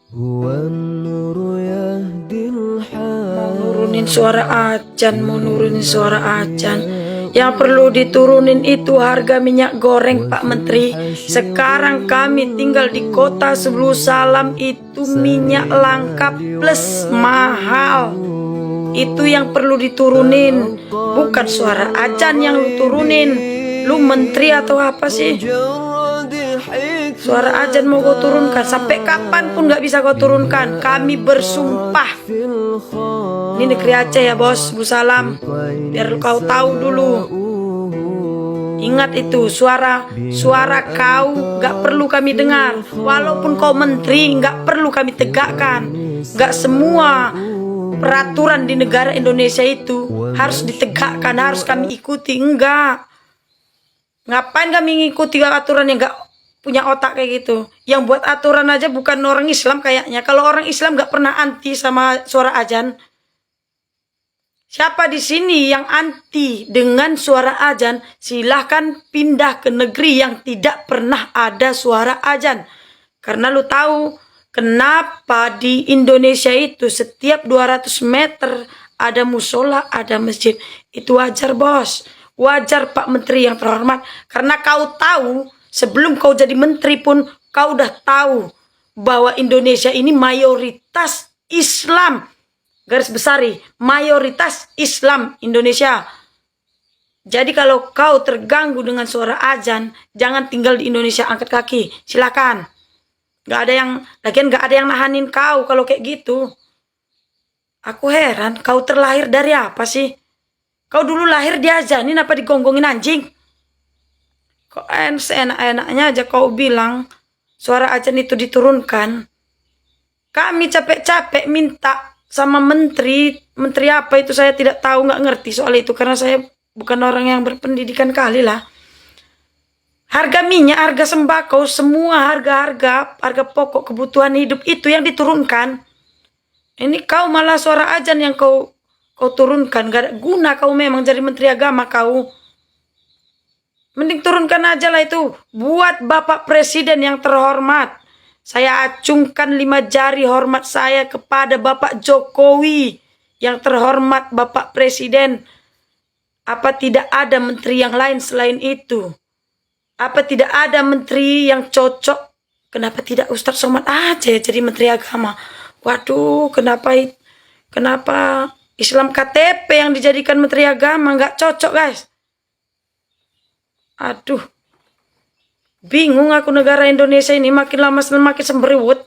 Mau nurunin suara ajan, mau nurunin suara ajan. Yang perlu diturunin itu harga minyak goreng, Pak Menteri. Sekarang kami tinggal di kota Sebelu Salam itu minyak langka plus mahal. Itu yang perlu diturunin, bukan suara ajan yang lu turunin. Lu menteri atau apa sih? Suara ajan mau kau turunkan, sampai kapan pun gak bisa kau turunkan. Kami bersumpah. Ini negeri Aceh ya bos, Bu Salam. Biar kau tahu dulu. Ingat itu, suara kau gak perlu kami dengar. Walaupun kau menteri, gak perlu kami tegakkan. Gak semua peraturan di negara Indonesia itu harus ditegakkan, harus kami ikuti. Enggak. Ngapain kami ngikuti aturan yang gak punya otak kayak gitu? Yang buat aturan aja bukan orang Islam kayaknya. Kalau orang Islam gak pernah anti sama suara ajan. Siapa di sini yang anti dengan suara ajan? Silahkan pindah ke negeri yang tidak pernah ada suara ajan. Karena lu tahu kenapa di Indonesia itu setiap 200 meter ada musola, ada masjid. Itu wajar bos. Wajar Pak Menteri yang terhormat. Karena kau tahu sebelum kau jadi menteri pun kau udah tahu bahwa Indonesia ini mayoritas Islam. Garis besari, mayoritas Islam Indonesia. Jadi kalau kau terganggu dengan suara ajan, jangan tinggal di Indonesia, angkat kaki. Silakan. Lagian gak ada yang nahanin kau kalau kayak gitu. Aku heran, kau terlahir dari apa sih? Kau dulu lahir diajanin apa digonggongin anjing? Kok enak-enaknya aja kau bilang suara ajan itu diturunkan. Kami capek-capek minta sama menteri apa itu saya tidak tahu, nggak ngerti soal itu karena saya bukan orang yang berpendidikan kali lah. Harga minyak, harga sembako, semua harga pokok kebutuhan hidup itu yang diturunkan. Ini kau malah suara ajan yang kau turunkan. Gak ada guna kau memang jadi menteri agama kau. Mending turunkan aja lah itu. Buat Bapak Presiden yang terhormat. Saya acungkan 5 jari hormat saya kepada Bapak Jokowi yang terhormat, Bapak Presiden. Apa tidak ada menteri yang lain selain itu? Apa tidak ada menteri yang cocok? Kenapa tidak Ustadz Somad aja jadi menteri agama? Waduh, kenapa Islam KTP yang dijadikan menteri agama? Nggak cocok guys. Aduh. Bingung aku, negara Indonesia ini makin lama semakin semberewut.